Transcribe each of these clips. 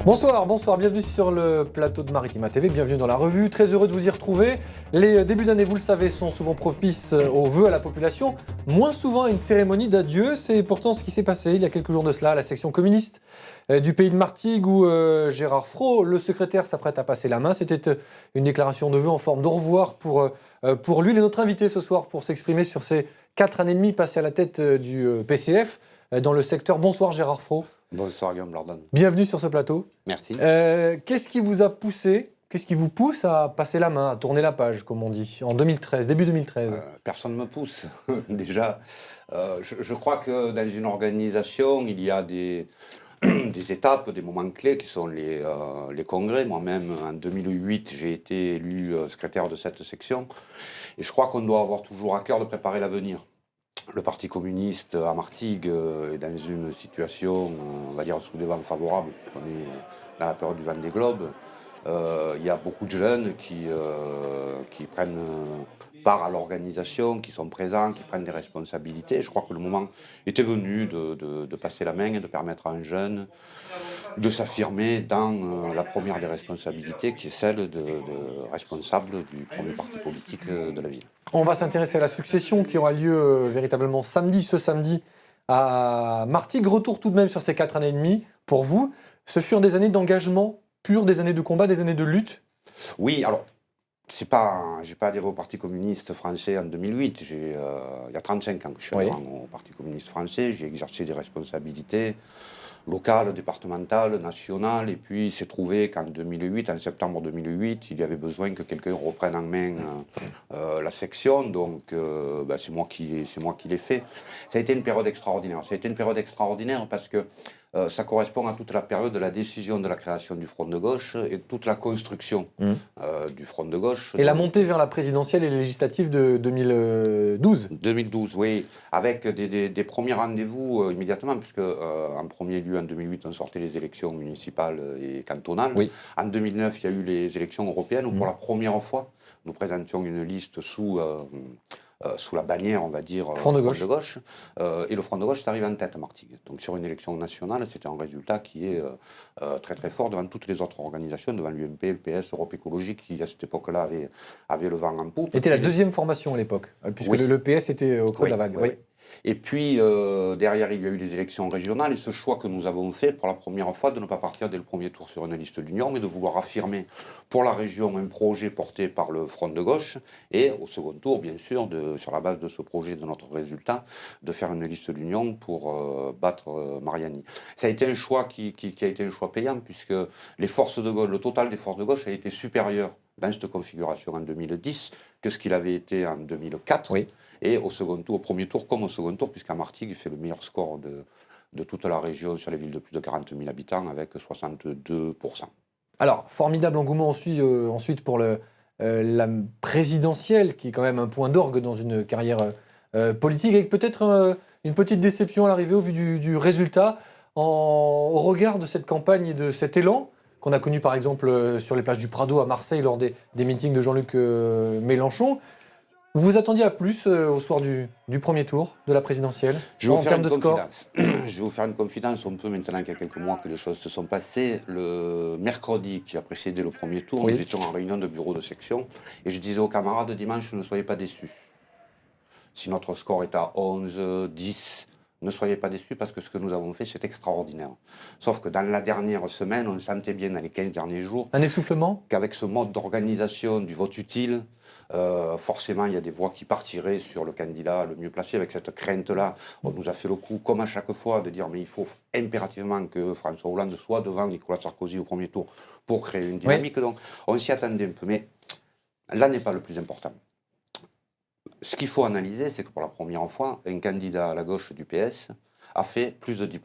Bonsoir, bienvenue sur le plateau de Maritima TV, bienvenue dans la revue, très heureux de vous y retrouver. Les débuts d'année, vous le savez, sont souvent propices aux vœux à la population, moins souvent à une cérémonie d'adieu. C'est pourtant ce qui s'est passé il y a quelques jours de cela à la section communiste du pays de Martigues où Gérard Frot, le secrétaire, s'apprête à passer la main. C'était une déclaration de vœux en forme d'au revoir pour lui. Il est notre invité ce soir pour s'exprimer sur ces 4 années et demie passées à la tête du PCF dans le secteur. Bonsoir Gérard Frot. Bonsoir Guillaume Lordon. Bienvenue sur ce plateau. Merci. Qu'est-ce qui vous a poussé, qu'est-ce qui vous pousse à passer la main, à tourner la page, comme on dit, en 2013, début 2013 Personne ne me pousse, déjà. Je crois que dans une organisation, il y a des étapes, des moments clés qui sont les congrès. Moi-même, en 2008, j'ai été élu secrétaire de cette section. Et je crois qu'on doit avoir toujours à cœur de préparer l'avenir. Le Parti communiste à Martigues est dans une situation, on va dire, sous des vents favorables, puisqu'on est dans la période du Vendée Globe. Il y a beaucoup de jeunes qui prennent part à l'organisation, qui sont présents, qui prennent des responsabilités. Je crois que le moment était venu de passer la main et de permettre à un jeune de s'affirmer dans la première des responsabilités, qui est celle de responsable du premier parti politique de la ville. On va s'intéresser à la succession qui aura lieu véritablement ce samedi à Martigues. Retour tout de même sur ces 4 années et demie. Pour vous, ce furent des années d'engagement pur, des années de combat, des années de lutte? Oui, alors, j'ai pas adhéré au Parti communiste français en 2008. Il y a 35 ans que je suis adhérent au Parti communiste français. J'ai exercé des responsabilités locales, départementales, nationales. Et puis, il s'est trouvé qu'en 2008, en septembre 2008, il y avait besoin que quelqu'un reprenne en main la section. Donc, c'est moi qui l'ai fait. Ça a été une période extraordinaire. Ça a été une période extraordinaire parce que ça correspond à toute la période de la décision de la création du Front de gauche et toute la construction du Front de gauche. Et la montée vers la présidentielle et les législatives de 2012. 2012, oui, avec des premiers rendez-vous immédiatement, puisque en premier lieu, en 2008, on sortait les élections municipales et cantonales. Oui. En 2009, il y a eu les élections européennes où pour la première fois, nous présentions une liste sous la bannière, on va dire, Front de gauche. Et le Front de gauche est arrivé en tête à Martigues. Donc sur une élection nationale, c'était un résultat qui est très très fort devant toutes les autres organisations, devant l'UMP, le PS, Europe Écologique, qui à cette époque-là avait le vent en poupe. C'était la deuxième formation à l'époque, puisque le PS était au creux de la vague. Oui. Et puis, derrière, il y a eu les élections régionales et ce choix que nous avons fait pour la première fois de ne pas partir dès le premier tour sur une liste d'union, mais de vouloir affirmer pour la région un projet porté par le Front de gauche et au second tour, bien sûr, sur la base de ce projet, de notre résultat, de faire une liste d'union pour battre Mariani. Ça a été un choix qui a été un choix payant puisque les forces de gauche, le total des forces de gauche a été supérieur dans cette configuration en 2010 que ce qu'il avait été en 2004. Oui. Et au premier tour comme au second tour, puisqu'à Martigues, il fait le meilleur score de toute la région sur les villes de plus de 40 000 habitants avec 62%. Alors, formidable engouement ensuite pour la présidentielle, qui est quand même un point d'orgue dans une carrière politique, avec peut-être une petite déception à l'arrivée au vu du résultat, au regard de cette campagne et de cet élan qu'on a connu par exemple sur les plages du Prado à Marseille lors des meetings de Jean-Luc Mélenchon. Vous vous attendiez à plus au soir du premier tour de la présidentielle en termes de score? Je vais vous faire une confidence. On peut maintenant qu'il y a quelques mois que les choses se sont passées. Le mercredi qui a précédé le premier tour, nous étions en réunion de bureau de section et je disais aux camarades dimanche, ne soyez pas déçus. Si notre score est à 11, 10, ne soyez pas déçus parce que ce que nous avons fait, c'est extraordinaire. Sauf que dans la dernière semaine, on sentait bien dans les 15 derniers jours un essoufflement qu'avec ce mode d'organisation du vote utile, forcément, il y a des voix qui partiraient sur le candidat le mieux placé. Avec cette crainte-là, on nous a fait le coup, comme à chaque fois, de dire mais il faut impérativement que François Hollande soit devant Nicolas Sarkozy au premier tour pour créer une dynamique. Oui. Donc, on s'y attendait un peu. Mais là n'est pas le plus important. Ce qu'il faut analyser, c'est que pour la première fois, un candidat à la gauche du PS a fait plus de 10%.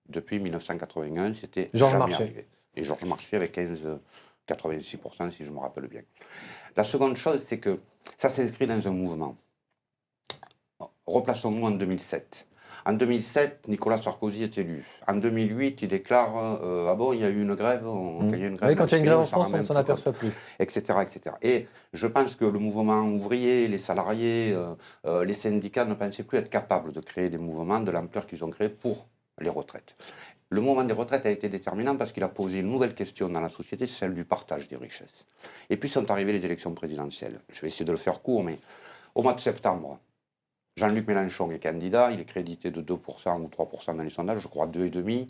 Depuis 1981, c'était Georges jamais arrivé. Et Georges Marchais avec 86%, si je me rappelle bien. La seconde chose, c'est que ça s'inscrit dans un mouvement. Replaçons-nous en 2007. En 2007, Nicolas Sarkozy est élu. En 2008, il déclare « Ah bon, il y a eu une grève, quand il y a une grève en France, on ne s'en aperçoit plus. » Etc., etc. Et je pense que le mouvement ouvrier, les salariés, les syndicats ne pensaient plus être capables de créer des mouvements de l'ampleur qu'ils ont créés pour les retraites. le moment des retraites a été déterminant parce qu'il a posé une nouvelle question dans la société, celle du partage des richesses. Et puis sont arrivées les élections présidentielles. Je vais essayer de le faire court, mais au mois de septembre, Jean-Luc Mélenchon est candidat, il est crédité de 2% ou 3% dans les sondages, je crois 2,5%.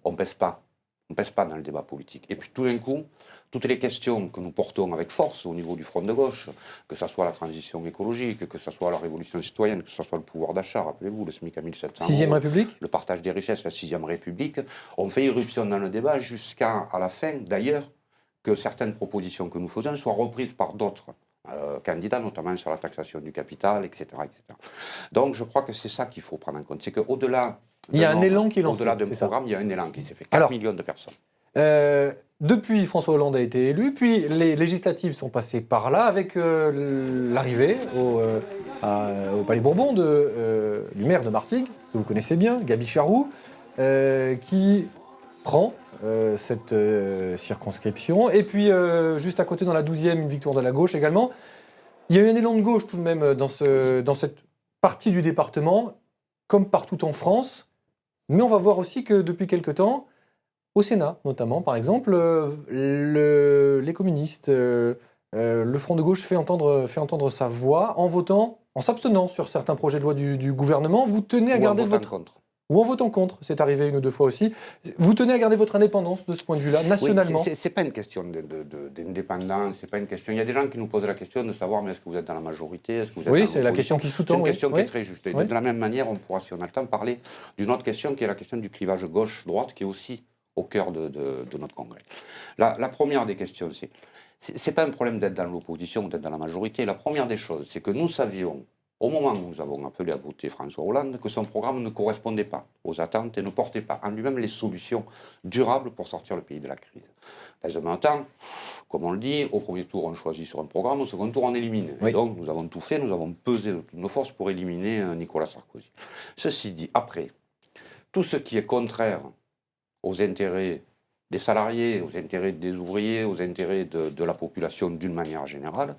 On ne pèse pas. On ne pèse pas dans le débat politique. Et puis tout d'un coup, toutes les questions que nous portons avec force au niveau du front de gauche, que ce soit la transition écologique, que ce soit la révolution citoyenne, que ce soit le pouvoir d'achat, rappelez-vous, le SMIC à 1700 €, Sixième République. le partage des richesses, la 6e République, ont fait irruption dans le débat jusqu'à la fin, d'ailleurs, que certaines propositions que nous faisons soient reprises par d'autres candidats, notamment sur la taxation du capital, etc., etc. Donc je crois que c'est ça qu'il faut prendre en compte. C'est qu'au-delà... Il y a un élan qui est lancé. Au-delà d'un programme, il y a un élan qui s'est fait. 4 millions de personnes. Depuis, François Hollande a été élu, puis les législatives sont passées par là avec l'arrivée au Palais Bourbon du maire de Martigues, que vous connaissez bien, Gaby Charroux, qui prend cette circonscription. Et puis, juste à côté, dans la 12e, une victoire de la gauche également. Il y a eu un élan de gauche tout de même dans cette partie du département, comme partout en France. Mais on va voir aussi que depuis quelque temps, au Sénat notamment, par exemple, les communistes, le Front de gauche fait entendre sa voix en votant, en s'abstenant sur certains projets de loi du gouvernement. Vous tenez à garder votre... contre. Ou en votant contre, c'est arrivé une ou deux fois aussi. Vous tenez à garder votre indépendance de ce point de vue-là, nationalement. Oui, c'est pas une question d'indépendance, c'est pas une question... Il y a des gens qui nous posent la question de savoir, mais est-ce que vous êtes dans la majorité, est-ce que vous êtes Oui, c'est la question qui sous-tend. C'est une question qui oui. est très juste. Et oui. de la même manière, on pourra, si on a le temps, parler d'une autre question qui est la question du clivage gauche-droite, qui est aussi au cœur de notre congrès. La première des questions, c'est pas un problème d'être dans l'opposition ou d'être dans la majorité. La première des choses, c'est que nous savions, au moment où nous avons appelé à voter François Hollande, que son programme ne correspondait pas aux attentes et ne portait pas en lui-même les solutions durables pour sortir le pays de la crise. Dans un même temps, comme on le dit, au premier tour on choisit sur un programme, au second tour on élimine. Oui. Et donc nous avons tout fait, nous avons pesé de toutes nos forces pour éliminer Nicolas Sarkozy. Ceci dit, après, tout ce qui est contraire aux intérêts des salariés, aux intérêts des ouvriers, aux intérêts de la population d'une manière générale,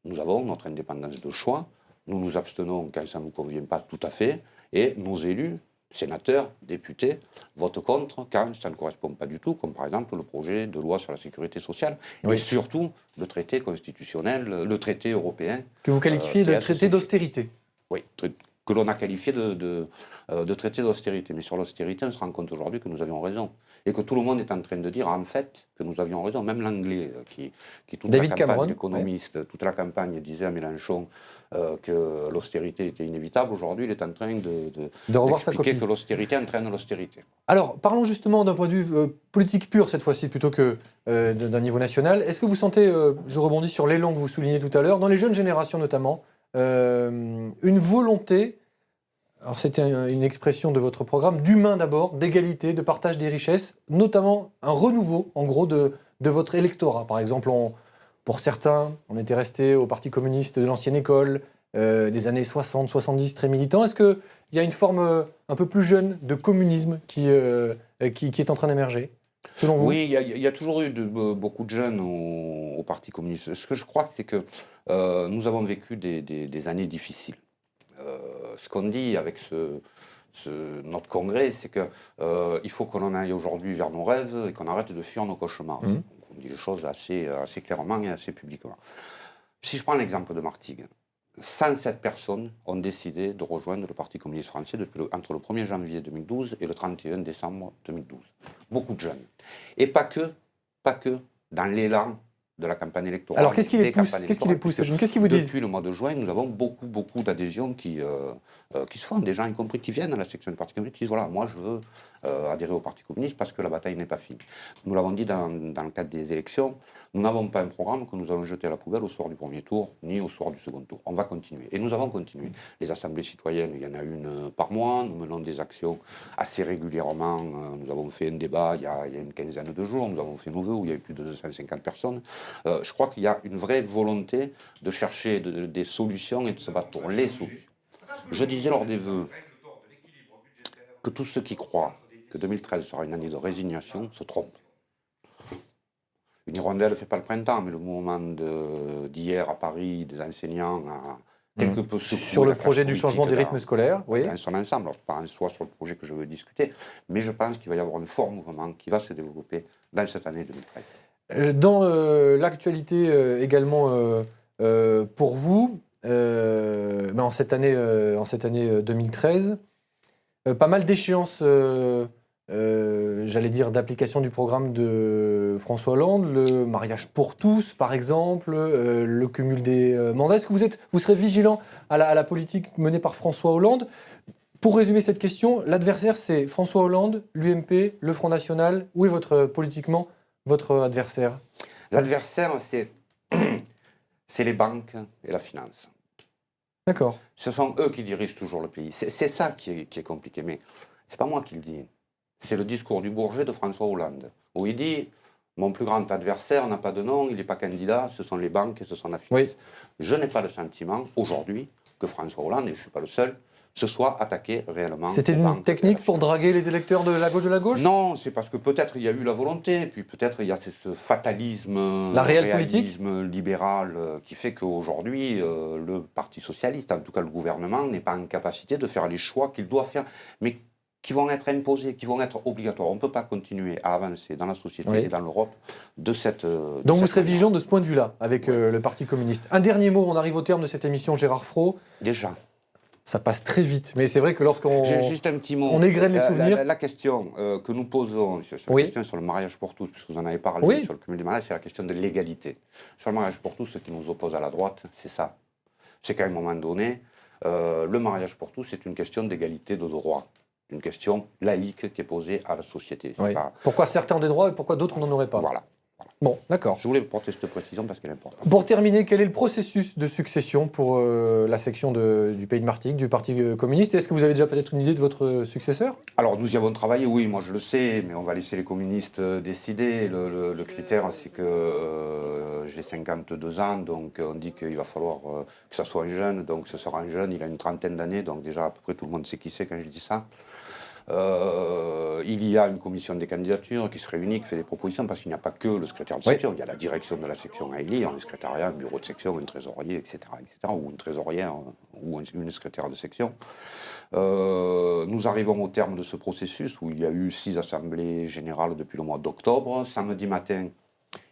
nous avons notre indépendance de choix. Nous nous abstenons quand ça ne nous convient pas tout à fait, et nos élus, sénateurs, députés, votent contre quand ça ne correspond pas du tout, comme par exemple le projet de loi sur la sécurité sociale, oui. Et surtout le traité constitutionnel, le traité européen. Que vous qualifiez de traité d'austérité. Oui, que l'on a qualifié de traité d'austérité. Mais sur l'austérité, on se rend compte aujourd'hui que nous avions raison. Et que tout le monde est en train de dire, en fait, que nous avions raison. Même l'anglais, qui toute David la campagne, Cameron, l'économiste, oui. Toute la campagne disait à Mélenchon que l'austérité était inévitable. Aujourd'hui, il est en train de revoir sa copie. Que l'austérité entraîne l'austérité. Alors, parlons justement d'un point de vue politique pur, cette fois-ci, plutôt que d'un niveau national. Est-ce que vous sentez, je rebondis sur l'élan que vous soulignez tout à l'heure, dans les jeunes générations notamment, une volonté, alors c'était une expression de votre programme, d'humain d'abord, d'égalité, de partage des richesses, notamment un renouveau, en gros, de votre électorat. Par exemple, pour certains, on était resté au Parti communiste de l'ancienne école, des années 60, 70, très militants. Est-ce qu'il y a une forme un peu plus jeune de communisme qui est en train d'émerger, selon vous? Oui, il y a toujours eu beaucoup de jeunes au Parti communiste. Ce que je crois, c'est que nous avons vécu des années difficiles. Ce qu'on dit avec notre congrès, c'est qu'il faut qu'on en aille aujourd'hui vers nos rêves et qu'on arrête de fuir nos cauchemars. Mmh. On dit les choses assez clairement et assez publiquement. Si je prends l'exemple de Martigues, 107 personnes ont décidé de rejoindre le Parti communiste français entre le 1er janvier 2012 et le 31 décembre 2012. Beaucoup de jeunes. Et pas que dans l'élan de la campagne électorale. Alors qu'est-ce qui les pousse? Qu'est-ce qui les pousse? Qu'est-ce qu'ils vous disent? Depuis le mois de juin, nous avons beaucoup d'adhésions qui se font, des gens y compris qui viennent à la section du Parti communiste, qui disent voilà, moi je veux adhérer au Parti communiste parce que la bataille n'est pas finie. Nous l'avons dit dans le cadre des élections, nous n'avons pas un programme que nous allons jeter à la poubelle au soir du premier tour, ni au soir du second tour. On va continuer. Et nous avons continué. Les assemblées citoyennes, il y en a une par mois, nous menons des actions assez régulièrement. Nous avons fait un débat il y a une quinzaine de jours, nous avons fait nos vœux où il y a eu plus de 250 personnes. Je crois qu'il y a une vraie volonté de chercher des solutions et de se battre pour les solutions. Je disais lors des vœux que tous ceux qui croient que 2013 sera une année de résignation se trompent. Une hirondelle ne fait pas le printemps, mais le mouvement d'hier à Paris, des enseignants quelque peu secoué Sur le la classe projet du changement des politique rythmes scolaires, oui. dans son ensemble. Alors, pas en soi sur le projet que je veux discuter, mais je pense qu'il va y avoir un fort mouvement qui va se développer dans cette année 2013. Dans l'actualité également pour vous, en cette année 2013, pas mal d'échéances, j'allais dire, d'application du programme de François Hollande, le mariage pour tous, par exemple, le cumul des mandats. Est-ce que vous serez vigilant à la politique menée par François Hollande ? Pour résumer cette question, l'adversaire, c'est François Hollande, l'UMP, le Front National. Où est politiquement votre adversaire ? L'adversaire, c'est les banques et la finance. D'accord. Ce sont eux qui dirigent toujours le pays. C'est ça qui est compliqué. Mais c'est pas moi qui le dis. C'est le discours du Bourget de François Hollande, où il dit « Mon plus grand adversaire n'a pas de nom, il n'est pas candidat, ce sont les banques et ce sont la finance. Oui. » Je n'ai pas le sentiment, aujourd'hui, que François Hollande, et je ne suis pas le seul, se soit attaqué réellement. C'était une technique pour draguer les électeurs de la gauche ? Non, c'est parce que peut-être il y a eu la volonté, puis peut-être il y a ce fatalisme, la réalisme libéral qui fait qu'aujourd'hui, le Parti socialiste, en tout cas le gouvernement, n'est pas en capacité de faire les choix qu'il doit faire, mais qui vont être imposés, qui vont être obligatoires. On ne peut pas continuer à avancer dans la société et dans l'Europe de cette... Donc vous serez vigilant de ce point de vue-là, avec le Parti communiste. Un dernier mot, on arrive au terme de cette émission, Gérard Frot. Déjà. Ça passe très vite, mais c'est vrai que lorsqu'on juste un petit mot. On égrène les souvenirs. La question que nous posons sur la question sur le mariage pour tous, puisque vous en avez parlé, sur le cumul des mariages, c'est la question de l'égalité. Sur le mariage pour tous, ce qui nous oppose à la droite, c'est ça. C'est qu'à un moment donné, le mariage pour tous, c'est une question d'égalité de droit. Une question laïque qui est posée à la société. Oui. Pas... Pourquoi certains ont des droits et pourquoi d'autres n'en auraient pas ? Voilà. Bon, d'accord. Je voulais porter cette précision parce qu'elle est importante. Pour terminer, quel est le processus de succession pour la section du Pays de Martigues, du Parti communiste ? Est-ce que vous avez déjà peut-être une idée de votre successeur ? Alors, nous y avons travaillé, oui, moi je le sais, mais on va laisser les communistes décider. Le critère, c'est que j'ai 52 ans, donc on dit qu'il va falloir que ça soit un jeune, donc ce sera un jeune, il a une trentaine d'années, donc déjà à peu près tout le monde sait qui c'est quand je dis ça. Il y a une commission des candidatures qui se réunit, qui fait des propositions, parce qu'il n'y a pas que le secrétaire de section, il y a la direction de la section à élire, le secrétariat, un bureau de section, un trésorier, etc., ou une trésorière, ou une secrétaire de section. Nous arrivons au terme de ce processus, où il y a eu 6 assemblées générales depuis le mois d'octobre. Samedi matin,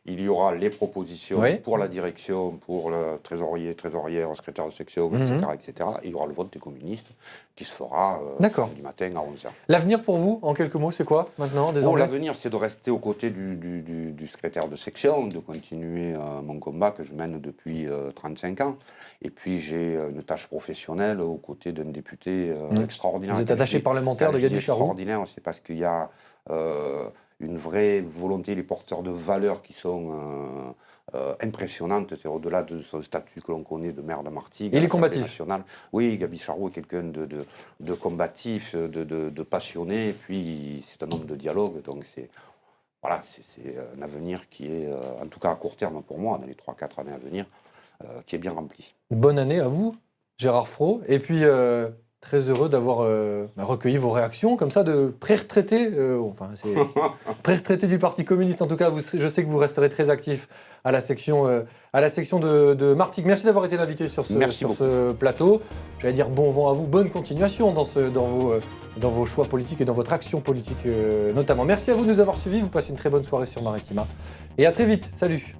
il y aura les propositions pour la direction, pour le trésorier, trésorière, secrétaire de section, etc. Il y aura le vote des communistes qui se fera samedi matin à 11h. L'avenir pour vous, en quelques mots, c'est quoi maintenant désormais ? L'avenir, c'est de rester aux côtés du secrétaire de section, de continuer mon combat que je mène depuis 35 ans. Et puis j'ai une tâche professionnelle aux côtés d'un député extraordinaire. Vous êtes attaché parlementaire de Gaby-Charroux ? Extraordinaire, c'est parce qu'il y a... une vraie volonté, les porteurs de valeurs qui sont impressionnantes, c'est au-delà de son statut que l'on connaît de maire de Martigues. Il est combatif. Oui, Gaby-Charroux est quelqu'un de combatif, de passionné, et puis c'est un homme de dialogue, donc c'est un avenir qui est, en tout cas à court terme pour moi, dans les 3-4 années à venir, qui est bien rempli. Bonne année à vous, Gérard Frot, et puis... Très heureux d'avoir recueilli vos réactions, comme ça, de pré-retraité, pré-retraité du Parti communiste. En tout cas, je sais que vous resterez très actif à la section de Martigues. Merci d'avoir été l'invité sur ce plateau. J'allais dire bon vent à vous, bonne continuation dans vos choix politiques et dans votre action politique notamment. Merci à vous de nous avoir suivis. Vous passez une très bonne soirée sur Maritima. Et à très vite. Salut.